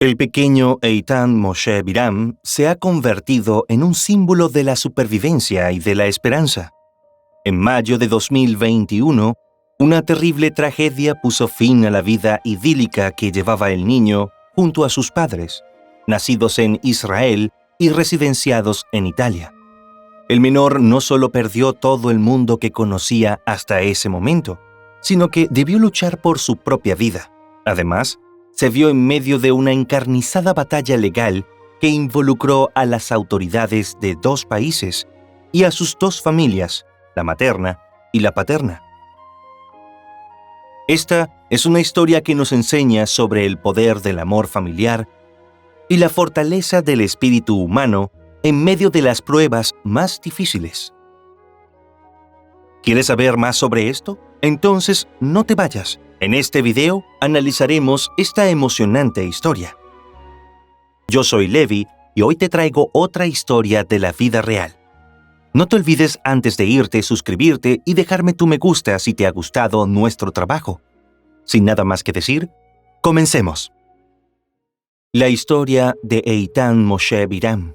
El pequeño Eitan Moshe Biram se ha convertido en un símbolo de la supervivencia y de la esperanza. En mayo de 2021, una terrible tragedia puso fin a la vida idílica que llevaba el niño junto a sus padres, nacidos en Israel y residenciados en Italia. El menor no solo perdió todo el mundo que conocía hasta ese momento, sino que debió luchar por su propia vida. Además, se vio en medio de una encarnizada batalla legal que involucró a las autoridades de dos países y a sus dos familias, la materna y la paterna. Esta es una historia que nos enseña sobre el poder del amor familiar y la fortaleza del espíritu humano en medio de las pruebas más difíciles. ¿Quieres saber más sobre esto? Entonces, no te vayas. En este video analizaremos esta emocionante historia. Yo soy Levi y hoy te traigo otra historia de la vida real. No te olvides antes de irte suscribirte y dejarme tu me gusta si te ha gustado nuestro trabajo. Sin nada más que decir, comencemos. La historia de Eitan Moshe Biram.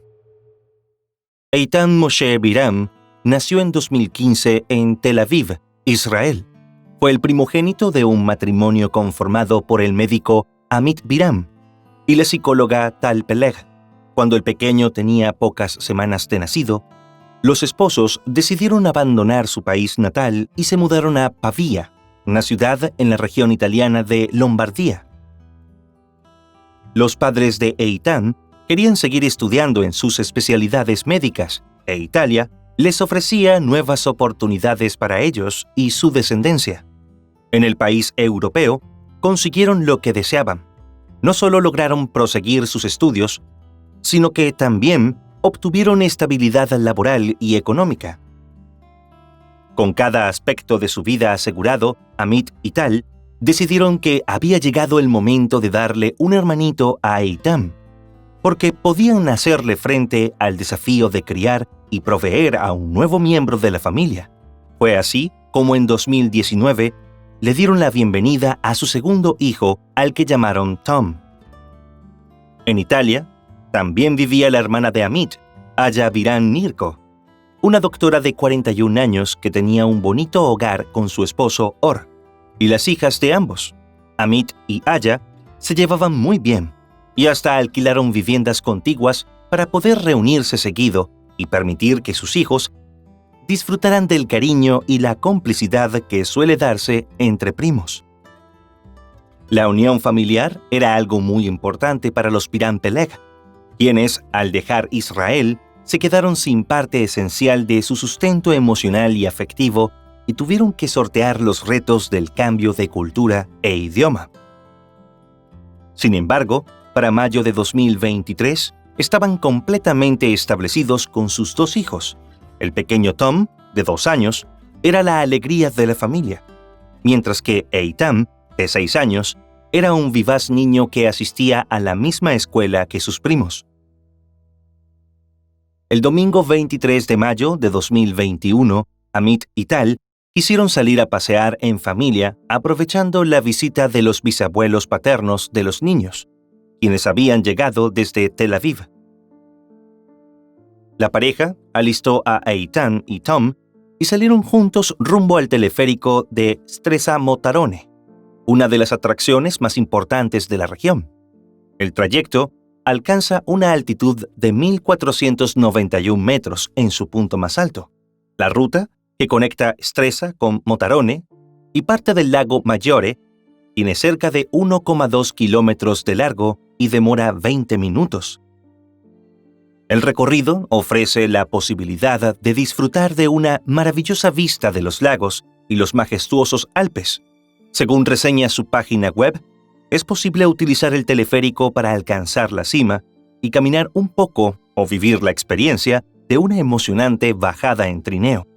Eitan Moshe Biram nació en 2015 en Tel Aviv, Israel. Fue el primogénito de un matrimonio conformado por el médico Amit Biram y la psicóloga Tal Peleg. Cuando el pequeño tenía pocas semanas de nacido, los esposos decidieron abandonar su país natal y se mudaron a Pavia, una ciudad en la región italiana de Lombardía. Los padres de Eitan querían seguir estudiando en sus especialidades médicas, e Italia les ofrecía nuevas oportunidades para ellos y su descendencia. En el país europeo, consiguieron lo que deseaban. No solo lograron proseguir sus estudios, sino que también obtuvieron estabilidad laboral y económica. Con cada aspecto de su vida asegurado, Amit y Tal decidieron que había llegado el momento de darle un hermanito a Eitan, porque podían hacerle frente al desafío de criar y proveer a un nuevo miembro de la familia. Fue así como en 2019 le dieron la bienvenida a su segundo hijo, al que llamaron Tom. En Italia, también vivía la hermana de Amit, Aya Biram Nirko, una doctora de 41 años que tenía un bonito hogar con su esposo Or, y las hijas de ambos, Amit y Aya, se llevaban muy bien, y hasta alquilaron viviendas contiguas para poder reunirse seguido y permitir que sus hijos disfrutaran del cariño y la complicidad que suele darse entre primos. La unión familiar era algo muy importante para los Biram Peleg, quienes, al dejar Israel, se quedaron sin parte esencial de su sustento emocional y afectivo y tuvieron que sortear los retos del cambio de cultura e idioma. Sin embargo, para mayo de 2023, estaban completamente establecidos con sus dos hijos. El pequeño Tom, de 2 años, era la alegría de la familia, mientras que Eitan, de 6 años, era un vivaz niño que asistía a la misma escuela que sus primos. El domingo 23 de mayo de 2021, Amit y Tal quisieron salir a pasear en familia aprovechando la visita de los bisabuelos paternos de los niños, quienes habían llegado desde Tel Aviv. La pareja alistó a Eitan y Tom y salieron juntos rumbo al teleférico de Stresa Motarone, una de las atracciones más importantes de la región. El trayecto alcanza una altitud de 1.491 metros en su punto más alto. La ruta, que conecta Stresa con Motarone y parte del lago Maggiore, tiene cerca de 1,2 kilómetros de largo y demora 20 minutos. El recorrido ofrece la posibilidad de disfrutar de una maravillosa vista de los lagos y los majestuosos Alpes. Según reseña su página web, es posible utilizar el teleférico para alcanzar la cima y caminar un poco o vivir la experiencia de una emocionante bajada en trineo.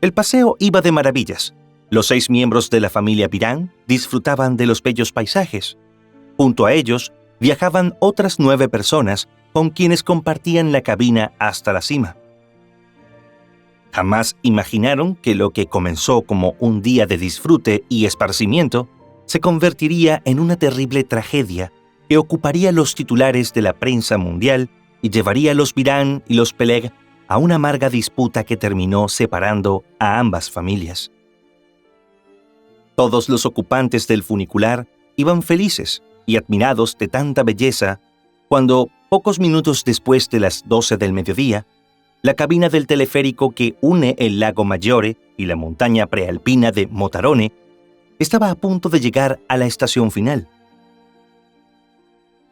El paseo iba de maravillas. Los 6 miembros de la familia Biram disfrutaban de los bellos paisajes. Junto a ellos viajaban otras 9 personas con quienes compartían la cabina hasta la cima. Jamás imaginaron que lo que comenzó como un día de disfrute y esparcimiento se convertiría en una terrible tragedia que ocuparía los titulares de la prensa mundial y llevaría a los Virán y los Peleg a una amarga disputa que terminó separando a ambas familias. Todos los ocupantes del funicular iban felices y admirados de tanta belleza cuando, pocos minutos después de las 12 del mediodía, la cabina del teleférico que une el lago Maggiore y la montaña prealpina de Motarone estaba a punto de llegar a la estación final.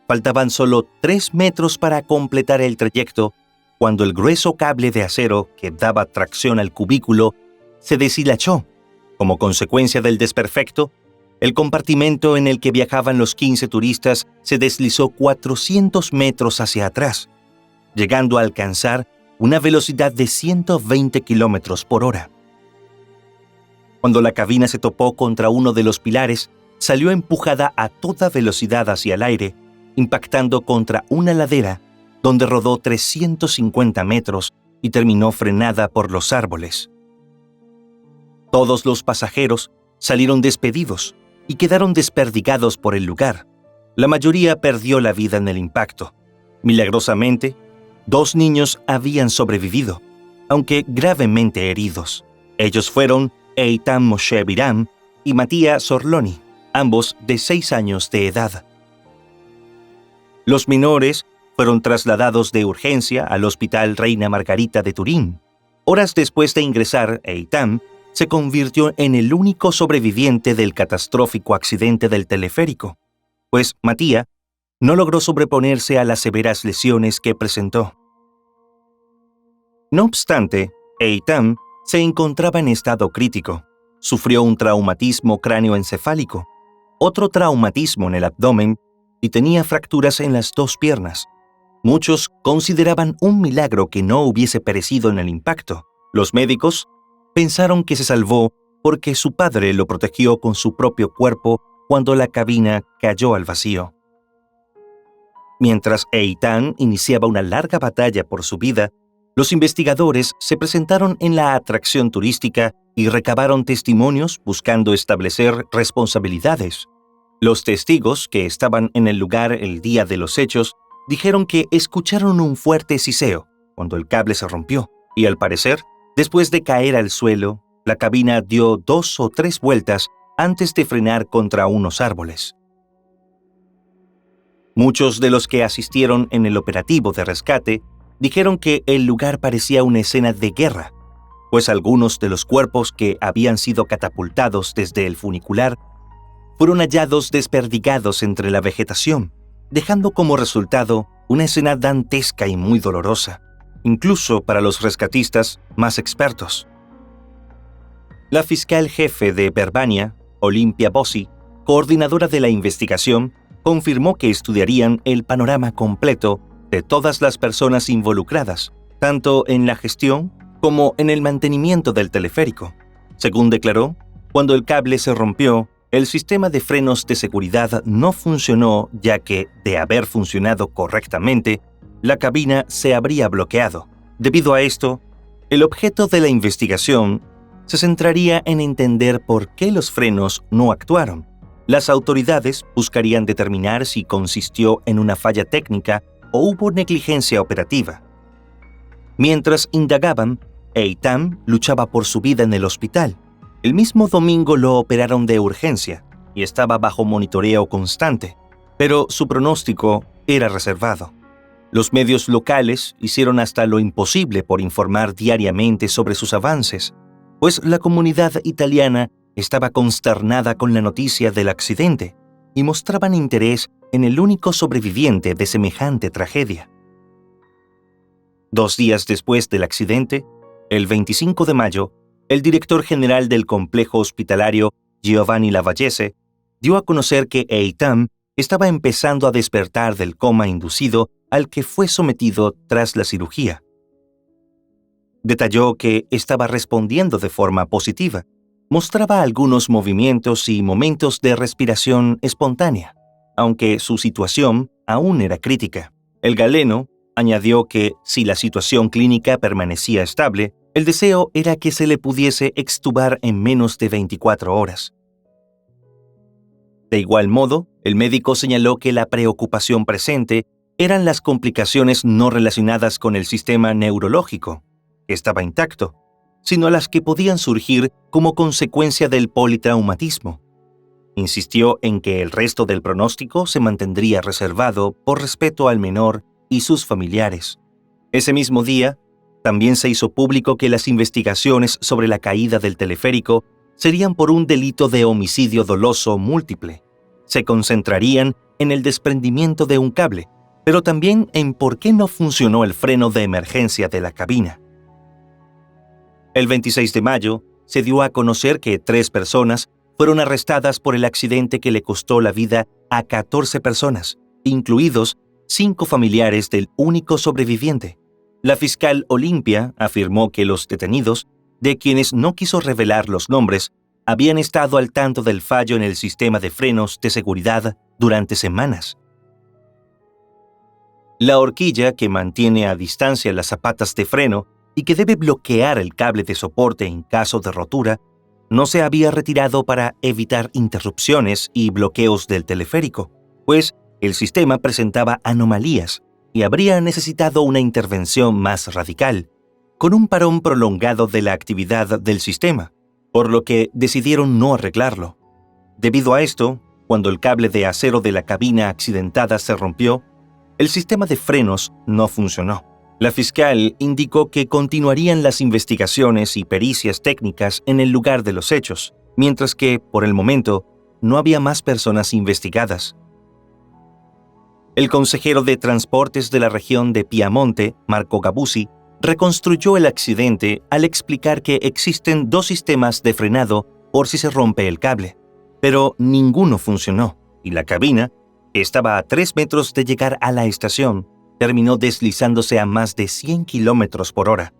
Faltaban solo 3 metros para completar el trayecto cuando el grueso cable de acero que daba tracción al cubículo se deshilachó. Como consecuencia del desperfecto, el compartimento en el que viajaban los 15 turistas se deslizó 400 metros hacia atrás, llegando a alcanzar una velocidad de 120 kilómetros por hora. Cuando la cabina se topó contra uno de los pilares, salió empujada a toda velocidad hacia el aire, impactando contra una ladera donde rodó 350 metros y terminó frenada por los árboles. Todos los pasajeros salieron despedidos y quedaron desperdigados por el lugar. La mayoría perdió la vida en el impacto. Milagrosamente, 2 niños habían sobrevivido, aunque gravemente heridos. Ellos fueron Eitan Moshe Biram y Mattia Sorloni, ambos de 6 años de edad. Los menores fueron trasladados de urgencia al Hospital Reina Margarita de Turín. Horas después de ingresar, Eitan se convirtió en el único sobreviviente del catastrófico accidente del teleférico, pues Mattia no logró sobreponerse a las severas lesiones que presentó. No obstante, Eitan se encontraba en estado crítico. Sufrió un traumatismo cráneoencefálico, otro traumatismo en el abdomen y tenía fracturas en las 2 piernas. Muchos consideraban un milagro que no hubiese perecido en el impacto. Los médicos pensaron que se salvó porque su padre lo protegió con su propio cuerpo cuando la cabina cayó al vacío. Mientras Eitan iniciaba una larga batalla por su vida, los investigadores se presentaron en la atracción turística y recabaron testimonios buscando establecer responsabilidades. Los testigos que estaban en el lugar el día de los hechos dijeron que escucharon un fuerte siseo cuando el cable se rompió y, al parecer, después de caer al suelo, la cabina dio 2 o 3 vueltas antes de frenar contra unos árboles. Muchos de los que asistieron en el operativo de rescate dijeron que el lugar parecía una escena de guerra, pues algunos de los cuerpos que habían sido catapultados desde el funicular fueron hallados desperdigados entre la vegetación, dejando como resultado una escena dantesca y muy dolorosa, incluso para los rescatistas más expertos. La fiscal jefe de Verbania, Olimpia Bossi, coordinadora de la investigación, confirmó que estudiarían el panorama completo de todas las personas involucradas, tanto en la gestión como en el mantenimiento del teleférico. Según declaró, cuando el cable se rompió, el sistema de frenos de seguridad no funcionó, ya que, de haber funcionado correctamente, la cabina se habría bloqueado. Debido a esto, el objeto de la investigación se centraría en entender por qué los frenos no actuaron. Las autoridades buscarían determinar si consistió en una falla técnica o hubo negligencia operativa. Mientras indagaban, Eitan luchaba por su vida en el hospital. El mismo domingo lo operaron de urgencia y estaba bajo monitoreo constante, pero su pronóstico era reservado. Los medios locales hicieron hasta lo imposible por informar diariamente sobre sus avances, pues la comunidad italiana estaba consternada con la noticia del accidente y mostraban interés en el único sobreviviente de semejante tragedia. 2 días después del accidente, el 25 de mayo, el director general del complejo hospitalario, Giovanni Lavallese, dio a conocer que Eitan estaba empezando a despertar del coma inducido al que fue sometido tras la cirugía. Detalló que estaba respondiendo de forma positiva. Mostraba algunos movimientos y momentos de respiración espontánea, aunque su situación aún era crítica. El galeno añadió que, si la situación clínica permanecía estable, el deseo era que se le pudiese extubar en menos de 24 horas. De igual modo, el médico señaló que la preocupación presente eran las complicaciones no relacionadas con el sistema neurológico, que estaba intacto, sino las que podían surgir como consecuencia del politraumatismo. Insistió en que el resto del pronóstico se mantendría reservado por respeto al menor y sus familiares. Ese mismo día, también se hizo público que las investigaciones sobre la caída del teleférico serían por un delito de homicidio doloso múltiple. Se concentrarían en el desprendimiento de un cable, pero también en por qué no funcionó el freno de emergencia de la cabina. El 26 de mayo, se dio a conocer que 3 personas fueron arrestadas por el accidente que le costó la vida a 14 personas, incluidos 5 familiares del único sobreviviente. La fiscal Olimpia afirmó que los detenidos, de quienes no quiso revelar los nombres, habían estado al tanto del fallo en el sistema de frenos de seguridad durante semanas. La horquilla que mantiene a distancia las zapatas de freno y que debe bloquear el cable de soporte en caso de rotura, no se había retirado para evitar interrupciones y bloqueos del teleférico, pues el sistema presentaba anomalías y habría necesitado una intervención más radical, con un parón prolongado de la actividad del sistema, por lo que decidieron no arreglarlo. Debido a esto, cuando el cable de acero de la cabina accidentada se rompió, el sistema de frenos no funcionó. La fiscal indicó que continuarían las investigaciones y pericias técnicas en el lugar de los hechos, mientras que, por el momento, no había más personas investigadas. El consejero de Transportes de la región de Piamonte, Marco Gabuzzi, reconstruyó el accidente al explicar que existen 2 sistemas de frenado por si se rompe el cable, pero ninguno funcionó, y la cabina, que estaba a 3 metros de llegar a la estación, terminó deslizándose a más de 100 kilómetros por hora,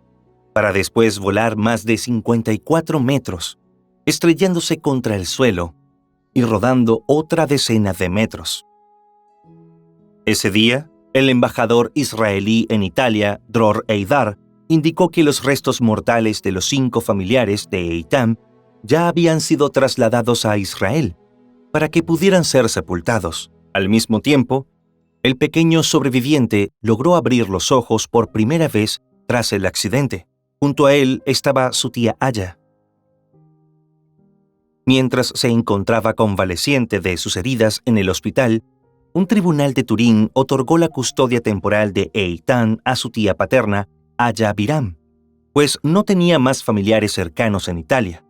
para después volar más de 54 metros, estrellándose contra el suelo y rodando otra decena de metros. Ese día, el embajador israelí en Italia, Dror Eidar, indicó que los restos mortales de los 5 familiares de Eitan ya habían sido trasladados a Israel para que pudieran ser sepultados. Al mismo tiempo, el pequeño sobreviviente logró abrir los ojos por primera vez tras el accidente. Junto a él estaba su tía Aya. Mientras se encontraba convaleciente de sus heridas en el hospital, un tribunal de Turín otorgó la custodia temporal de Eitan a su tía paterna, Aya Biram, pues no tenía más familiares cercanos en Italia.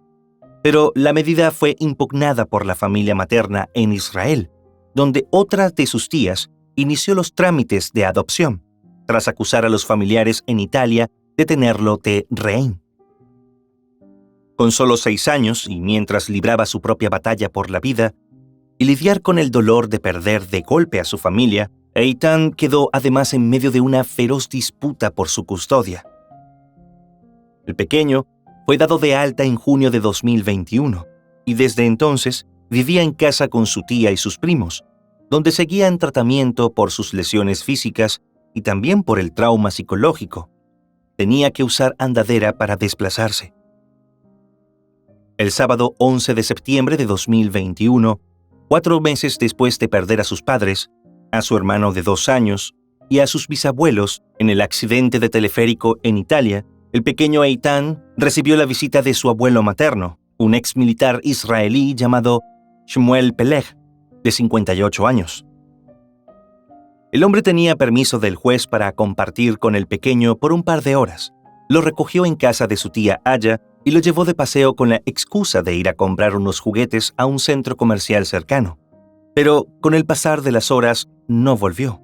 Pero la medida fue impugnada por la familia materna en Israel, donde otra de sus tías inició los trámites de adopción, tras acusar a los familiares en Italia de tenerlo de rehén. Con solo 6 años y mientras libraba su propia batalla por la vida y lidiar con el dolor de perder de golpe a su familia, Eitan quedó además en medio de una feroz disputa por su custodia. El pequeño fue dado de alta en junio de 2021 y desde entonces vivía en casa con su tía y sus primos, donde seguía en tratamiento por sus lesiones físicas y también por el trauma psicológico. Tenía que usar andadera para desplazarse. El sábado 11 de septiembre de 2021, 4 meses después de perder a sus padres, a su hermano de 2 años y a sus bisabuelos en el accidente de teleférico en Italia, el pequeño Eitan recibió la visita de su abuelo materno, un ex militar israelí llamado Shmuel Peleg, de 58 años. El hombre tenía permiso del juez para compartir con el pequeño por un par de horas. Lo recogió en casa de su tía Aya y lo llevó de paseo con la excusa de ir a comprar unos juguetes a un centro comercial cercano. Pero con el pasar de las horas no volvió.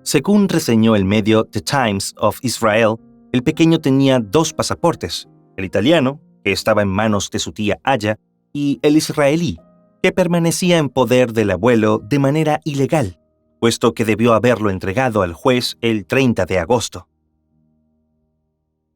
Según reseñó el medio The Times of Israel, el pequeño tenía 2 pasaportes, el italiano, que estaba en manos de su tía Aya, y el israelí, que permanecía en poder del abuelo de manera ilegal, puesto que debió haberlo entregado al juez el 30 de agosto.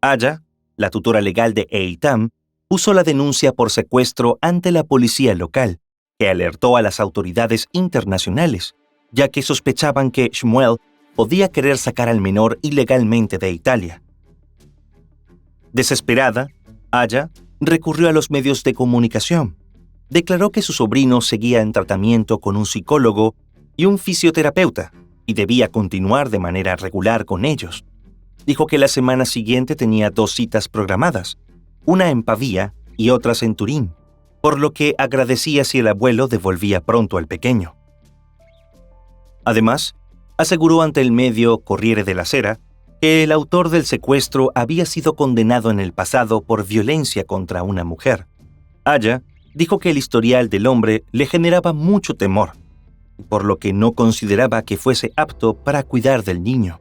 Aya, la tutora legal de Eitan, puso la denuncia por secuestro ante la policía local, que alertó a las autoridades internacionales, ya que sospechaban que Shmuel podía querer sacar al menor ilegalmente de Italia. Desesperada, Aya recurrió a los medios de comunicación, declaró que su sobrino seguía en tratamiento con un psicólogo y un fisioterapeuta y debía continuar de manera regular con ellos. Dijo que la semana siguiente tenía 2 citas programadas, una en Pavía y otras en Turín, por lo que agradecía si el abuelo devolvía pronto al pequeño. Además, aseguró ante el medio Corriere della Sera que el autor del secuestro había sido condenado en el pasado por violencia contra una mujer. Aya dijo que el historial del hombre le generaba mucho temor, por lo que no consideraba que fuese apto para cuidar del niño.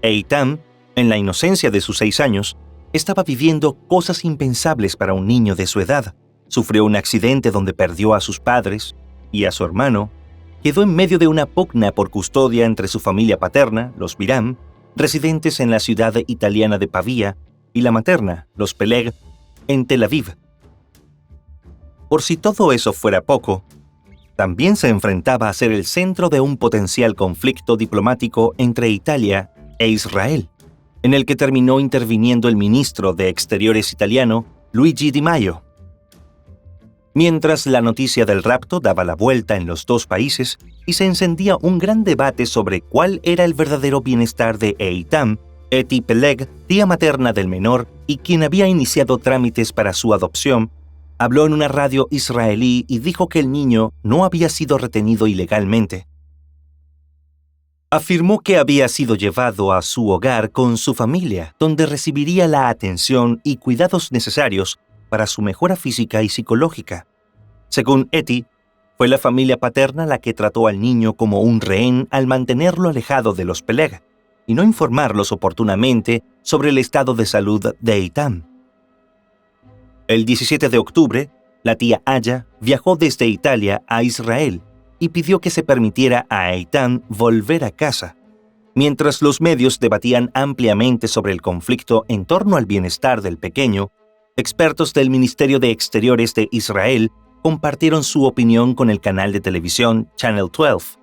Eitan, en la inocencia de sus 6 años, estaba viviendo cosas impensables para un niño de su edad. Sufrió un accidente donde perdió a sus padres y a su hermano. Quedó en medio de una pugna por custodia entre su familia paterna, los Biram, residentes en la ciudad italiana de Pavía, y la materna, los Peleg, en Tel Aviv. Por si todo eso fuera poco, también se enfrentaba a ser el centro de un potencial conflicto diplomático entre Italia e Israel, en el que terminó interviniendo el ministro de Exteriores italiano, Luigi Di Maio. Mientras la noticia del rapto daba la vuelta en los 2 países y se encendía un gran debate sobre cuál era el verdadero bienestar de Eitan, Eti Peleg, tía materna del menor y quien había iniciado trámites para su adopción, habló en una radio israelí y dijo que el niño no había sido retenido ilegalmente. Afirmó que había sido llevado a su hogar con su familia, donde recibiría la atención y cuidados necesarios para su mejora física y psicológica. Según Eti, fue la familia paterna la que trató al niño como un rehén al mantenerlo alejado de los Peleg y no informarlos oportunamente sobre el estado de salud de Eitan. El 17 de octubre, la tía Aya viajó desde Italia a Israel y pidió que se permitiera a Eitan volver a casa. Mientras los medios debatían ampliamente sobre el conflicto en torno al bienestar del pequeño, expertos del Ministerio de Exteriores de Israel compartieron su opinión con el canal de televisión Channel 12.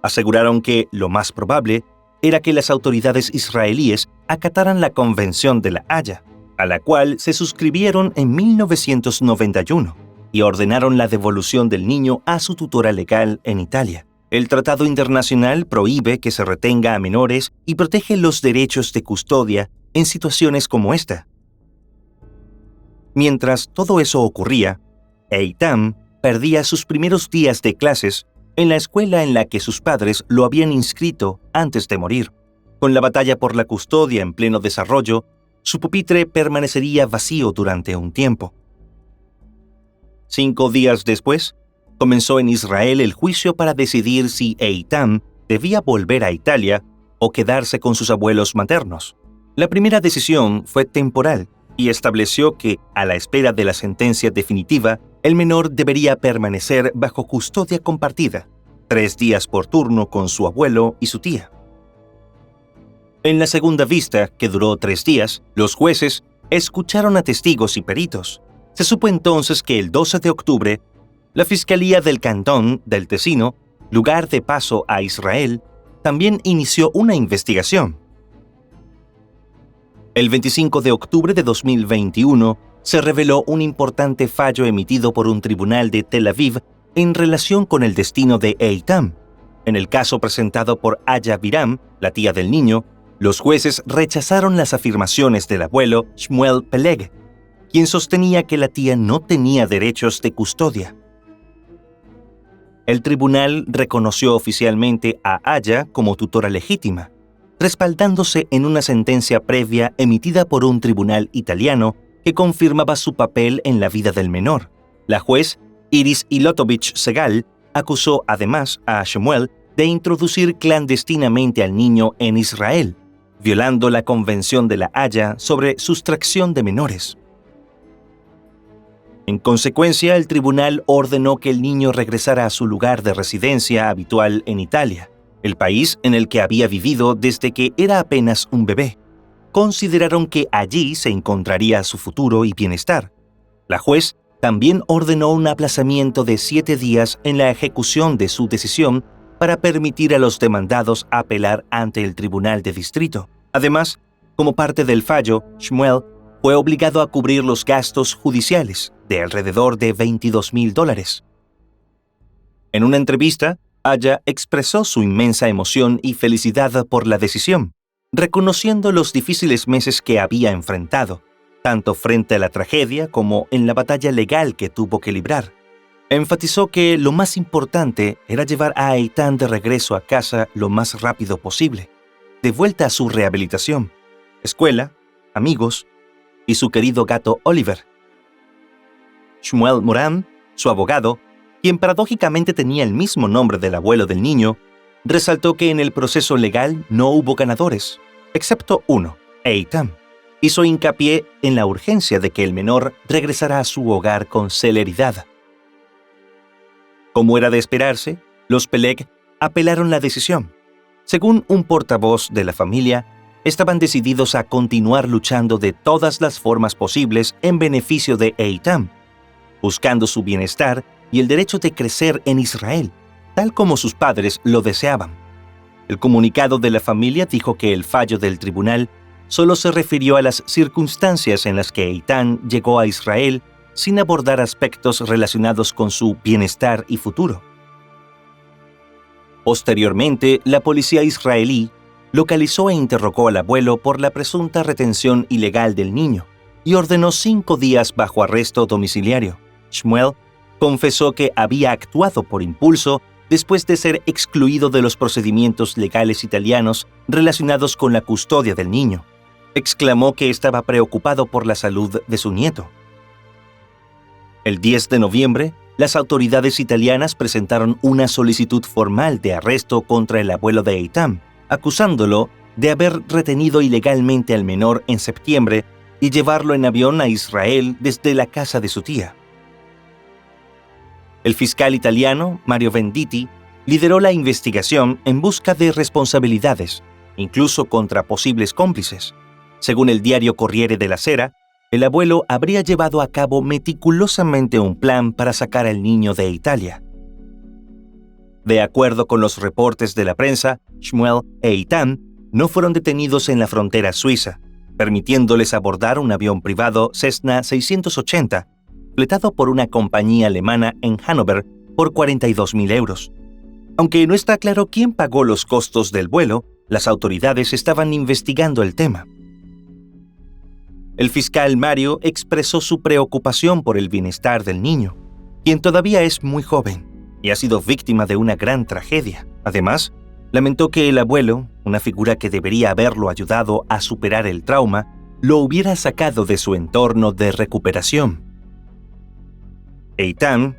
Aseguraron que lo más probable era que las autoridades israelíes acataran la Convención de la Haya, a la cual se suscribieron en 1991, y ordenaron la devolución del niño a su tutora legal en Italia. El tratado internacional prohíbe que se retenga a menores y protege los derechos de custodia en situaciones como esta. Mientras todo eso ocurría, Eitan perdía sus primeros días de clases en la escuela en la que sus padres lo habían inscrito antes de morir. Con la batalla por la custodia en pleno desarrollo, su pupitre permanecería vacío durante un tiempo. 5 días después, comenzó en Israel el juicio para decidir si Eitan debía volver a Italia o quedarse con sus abuelos maternos. La primera decisión fue temporal y estableció que, a la espera de la sentencia definitiva, el menor debería permanecer bajo custodia compartida, 3 días por turno con su abuelo y su tía. En la segunda vista, que duró 3 días, los jueces escucharon a testigos y peritos. Se supo entonces que el 12 de octubre, la Fiscalía del Cantón del Tesino, lugar de paso a Israel, también inició una investigación. El 25 de octubre de 2021 se reveló un importante fallo emitido por un tribunal de Tel Aviv en relación con el destino de Eitan. En el caso presentado por Aya Biram, la tía del niño, los jueces rechazaron las afirmaciones del abuelo Shmuel Peleg, quien sostenía que la tía no tenía derechos de custodia. El tribunal reconoció oficialmente a Aya como tutora legítima, respaldándose en una sentencia previa emitida por un tribunal italiano que confirmaba su papel en la vida del menor. La juez Iris Ilotovich Segal acusó además a Shmuel de introducir clandestinamente al niño en Israel, violando la Convención de la Haya sobre sustracción de menores. En consecuencia, el tribunal ordenó que el niño regresara a su lugar de residencia habitual en Italia, el país en el que había vivido desde que era apenas un bebé. Consideraron que allí se encontraría su futuro y bienestar. La juez también ordenó un aplazamiento de 7 días en la ejecución de su decisión para permitir a los demandados apelar ante el tribunal de distrito. Además, como parte del fallo, Shmuel fue obligado a cubrir los gastos judiciales de alrededor de $22,000. En una entrevista, Aya expresó su inmensa emoción y felicidad por la decisión, reconociendo los difíciles meses que había enfrentado, tanto frente a la tragedia como en la batalla legal que tuvo que librar. Enfatizó que lo más importante era llevar a Eitan de regreso a casa lo más rápido posible, de vuelta a su rehabilitación, escuela, amigos y su querido gato Oliver. Shmuel Moran, su abogado, quien paradójicamente tenía el mismo nombre del abuelo del niño, resaltó que en el proceso legal no hubo ganadores, excepto uno, Eitan. Hizo hincapié en la urgencia de que el menor regresara a su hogar con celeridad. Como era de esperarse, los Peleg apelaron la decisión. Según un portavoz de la familia, estaban decididos a continuar luchando de todas las formas posibles en beneficio de Eitan, buscando su bienestar y el derecho de crecer en Israel, tal como sus padres lo deseaban. El comunicado de la familia dijo que el fallo del tribunal solo se refirió a las circunstancias en las que Eitan llegó a Israel sin abordar aspectos relacionados con su bienestar y futuro. Posteriormente, la policía israelí localizó e interrogó al abuelo por la presunta retención ilegal del niño y ordenó 5 días bajo arresto domiciliario. Shmuel confesó que había actuado por impulso después de ser excluido de los procedimientos legales italianos relacionados con la custodia del niño. Exclamó que estaba preocupado por la salud de su nieto. El 10 de noviembre, las autoridades italianas presentaron una solicitud formal de arresto contra el abuelo de Eitan, acusándolo de haber retenido ilegalmente al menor en septiembre y llevarlo en avión a Israel desde la casa de su tía. El fiscal italiano, Mario Venditti, lideró la investigación en busca de responsabilidades, incluso contra posibles cómplices. Según el diario Corriere della Sera, el abuelo habría llevado a cabo meticulosamente un plan para sacar al niño de Italia. De acuerdo con los reportes de la prensa, Shmuel e Eitan no fueron detenidos en la frontera suiza, permitiéndoles abordar un avión privado Cessna 680, fletado por una compañía alemana en Hannover por €42,000. Aunque no está claro quién pagó los costos del vuelo, las autoridades estaban investigando el tema. El fiscal Mario expresó su preocupación por el bienestar del niño, quien todavía es muy joven y ha sido víctima de una gran tragedia. Además, lamentó que el abuelo, una figura que debería haberlo ayudado a superar el trauma, lo hubiera sacado de su entorno de recuperación. Eitan,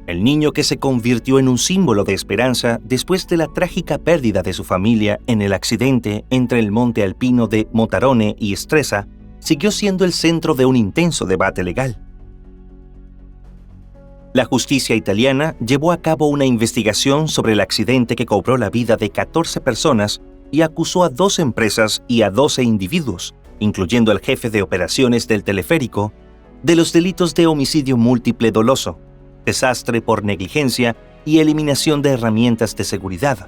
el niño que se convirtió en un símbolo de esperanza después de la trágica pérdida de su familia en el accidente entre el monte alpino de Motarone y Stresa, siguió siendo el centro de un intenso debate legal. La justicia italiana llevó a cabo una investigación sobre el accidente que cobró la vida de 14 personas y acusó a 2 empresas y a 12 individuos, incluyendo al jefe de operaciones del teleférico, de los delitos de homicidio múltiple doloso, desastre por negligencia y eliminación de herramientas de seguridad.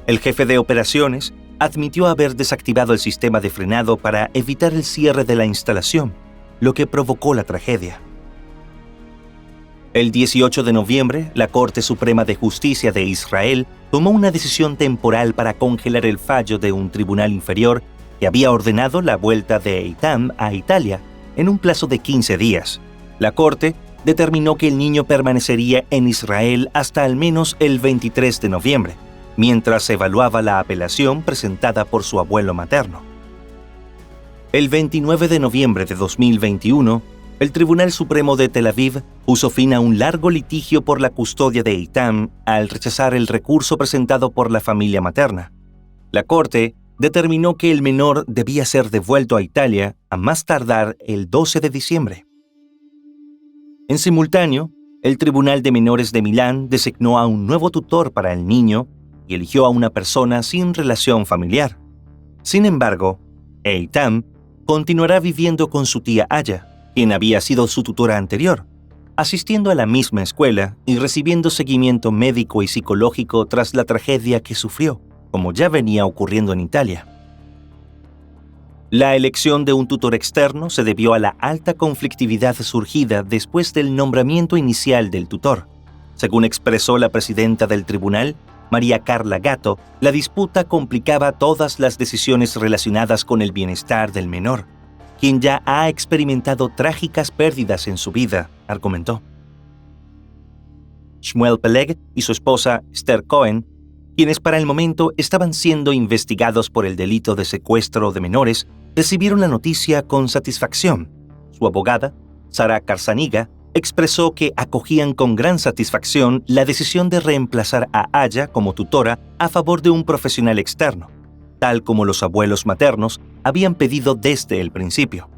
El jefe de operaciones admitió haber desactivado el sistema de frenado para evitar el cierre de la instalación, lo que provocó la tragedia. El 18 de noviembre, la Corte Suprema de Justicia de Israel tomó una decisión temporal para congelar el fallo de un tribunal inferior que había ordenado la vuelta de Eitan a Italia en un plazo de 15 días. La Corte determinó que el niño permanecería en Israel hasta al menos el 23 de noviembre, mientras se evaluaba la apelación presentada por su abuelo materno. El 29 de noviembre de 2021, el Tribunal Supremo de Tel Aviv puso fin a un largo litigio por la custodia de Eitan al rechazar el recurso presentado por la familia materna. La Corte determinó que el menor debía ser devuelto a Italia a más tardar el 12 de diciembre. En simultáneo, el Tribunal de Menores de Milán designó a un nuevo tutor para el niño y eligió a una persona sin relación familiar. Sin embargo, Eitan continuará viviendo con su tía Aya, quien había sido su tutora anterior, asistiendo a la misma escuela y recibiendo seguimiento médico y psicológico tras la tragedia que sufrió, como ya venía ocurriendo en Italia. La elección de un tutor externo se debió a la alta conflictividad surgida después del nombramiento inicial del tutor. Según expresó la presidenta del tribunal, María Carla Gatto, la disputa complicaba todas las decisiones relacionadas con el bienestar del menor, quien ya ha experimentado trágicas pérdidas en su vida, argumentó. Shmuel Peleg y su esposa Esther Cohen, quienes para el momento estaban siendo investigados por el delito de secuestro de menores, recibieron la noticia con satisfacción. Su abogada, Sara Karsaniga, expresó que acogían con gran satisfacción la decisión de reemplazar a Aya como tutora a favor de un profesional externo, tal como los abuelos maternos habían pedido desde el principio.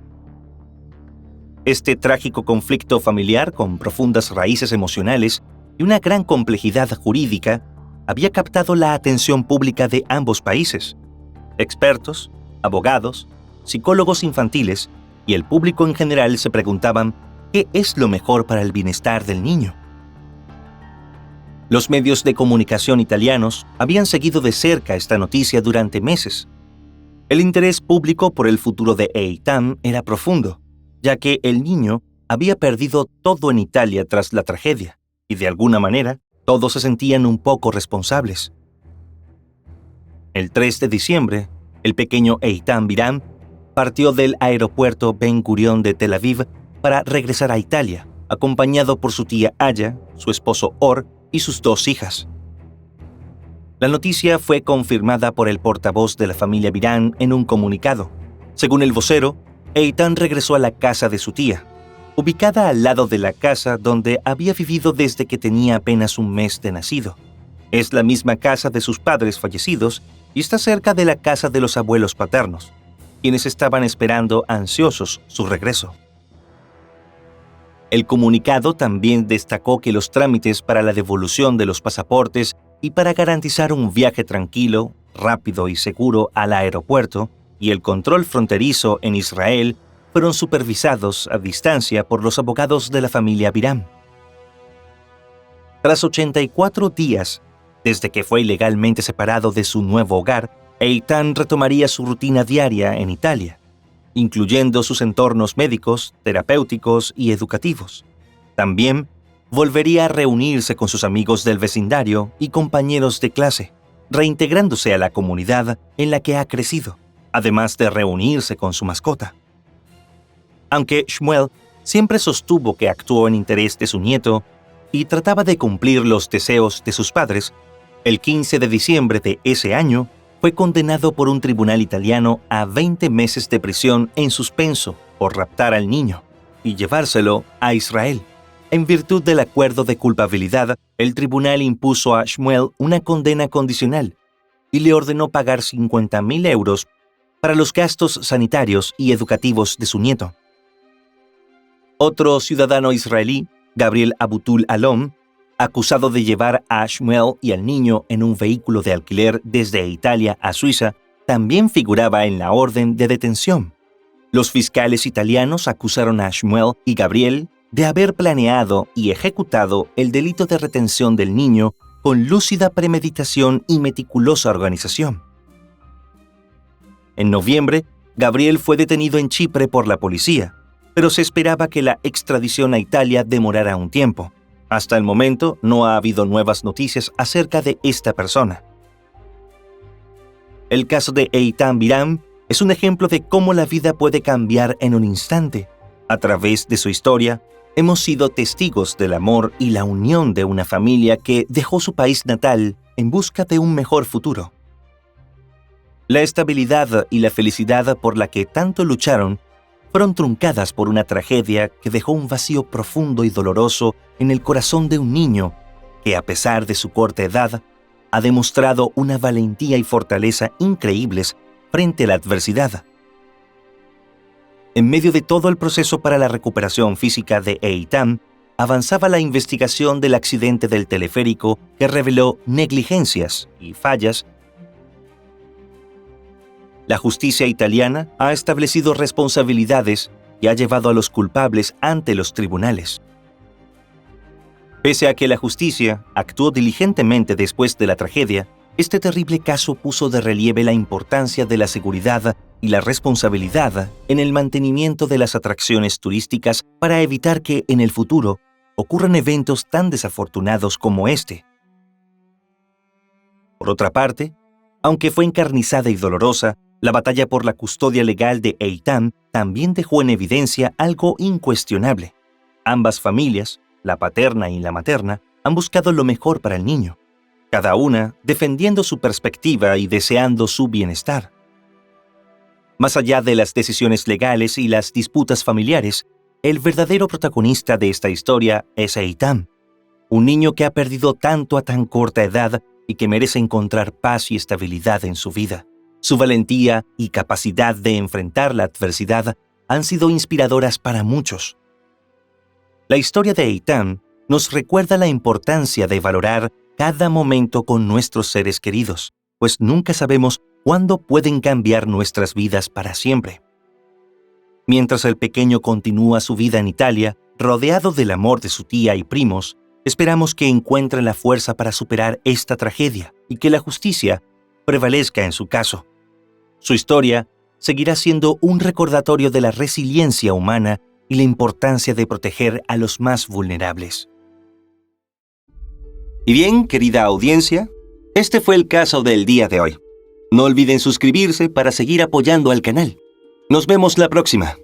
Este trágico conflicto familiar, con profundas raíces emocionales y una gran complejidad jurídica, había captado la atención pública de ambos países. Expertos, abogados, psicólogos infantiles y el público en general se preguntaban ¿qué es lo mejor para el bienestar del niño? Los medios de comunicación italianos habían seguido de cerca esta noticia durante meses. El interés público por el futuro de Eitan era profundo, ya que el niño había perdido todo en Italia tras la tragedia, y de alguna manera todos se sentían un poco responsables. El 3 de diciembre, el pequeño Eitan Biram partió del aeropuerto Ben Gurion de Tel Aviv para regresar a Italia, acompañado por su tía Aya, su esposo Or y sus 2 hijas. La noticia fue confirmada por el portavoz de la familia Biram en un comunicado. Según el vocero, Eitan regresó a la casa de su tía, ubicada al lado de la casa donde había vivido desde que tenía apenas un mes de nacido. Es la misma casa de sus padres fallecidos y está cerca de la casa de los abuelos paternos, quienes estaban esperando ansiosos su regreso. El comunicado también destacó que los trámites para la devolución de los pasaportes y para garantizar un viaje tranquilo, rápido y seguro al aeropuerto y el control fronterizo en Israel fueron supervisados a distancia por los abogados de la familia Biram. Tras 84 días desde que fue ilegalmente separado de su nuevo hogar, Eitan retomaría su rutina diaria en Italia, incluyendo sus entornos médicos, terapéuticos y educativos. También volvería a reunirse con sus amigos del vecindario y compañeros de clase, reintegrándose a la comunidad en la que ha crecido, además de reunirse con su mascota. Aunque Shmuel siempre sostuvo que actuó en interés de su nieto y trataba de cumplir los deseos de sus padres, el 15 de diciembre de ese año fue condenado por un tribunal italiano a 20 meses de prisión en suspenso por raptar al niño y llevárselo a Israel. En virtud del acuerdo de culpabilidad, el tribunal impuso a Shmuel una condena condicional y le ordenó pagar 50.000 euros para los gastos sanitarios y educativos de su nieto. Otro ciudadano israelí, Gabriel Abutul Alom, acusado de llevar a Shmuel y al niño en un vehículo de alquiler desde Italia a Suiza, también figuraba en la orden de detención. Los fiscales italianos acusaron a Shmuel y Gabriel de haber planeado y ejecutado el delito de retención del niño con lúcida premeditación y meticulosa organización. En noviembre, Gabriel fue detenido en Chipre por la policía, pero se esperaba que la extradición a Italia demorara un tiempo. Hasta el momento no ha habido nuevas noticias acerca de esta persona. El caso de Eitan Biram es un ejemplo de cómo la vida puede cambiar en un instante. A través de su historia, hemos sido testigos del amor y la unión de una familia que dejó su país natal en busca de un mejor futuro. La estabilidad y la felicidad por la que tanto lucharon fueron truncadas por una tragedia que dejó un vacío profundo y doloroso en el corazón de un niño que, a pesar de su corta edad, ha demostrado una valentía y fortaleza increíbles frente a la adversidad. En medio de todo el proceso para la recuperación física de Eitan, avanzaba la investigación del accidente del teleférico que reveló negligencias y fallas. La justicia italiana ha establecido responsabilidades y ha llevado a los culpables ante los tribunales. Pese a que la justicia actuó diligentemente después de la tragedia, este terrible caso puso de relieve la importancia de la seguridad y la responsabilidad en el mantenimiento de las atracciones turísticas para evitar que en el futuro ocurran eventos tan desafortunados como este. Por otra parte, aunque fue encarnizada y dolorosa, la batalla por la custodia legal de Eitan también dejó en evidencia algo incuestionable. Ambas familias, la paterna y la materna, han buscado lo mejor para el niño, cada una defendiendo su perspectiva y deseando su bienestar. Más allá de las decisiones legales y las disputas familiares, el verdadero protagonista de esta historia es Eitan, un niño que ha perdido tanto a tan corta edad y que merece encontrar paz y estabilidad en su vida. Su valentía y capacidad de enfrentar la adversidad han sido inspiradoras para muchos. La historia de Eitan nos recuerda la importancia de valorar cada momento con nuestros seres queridos, pues nunca sabemos cuándo pueden cambiar nuestras vidas para siempre. Mientras el pequeño continúa su vida en Italia, rodeado del amor de su tía y primos, esperamos que encuentre la fuerza para superar esta tragedia y que la justicia prevalezca en su caso. Su historia seguirá siendo un recordatorio de la resiliencia humana y la importancia de proteger a los más vulnerables. Y bien, querida audiencia, este fue el caso del día de hoy. No olviden suscribirse para seguir apoyando al canal. Nos vemos la próxima.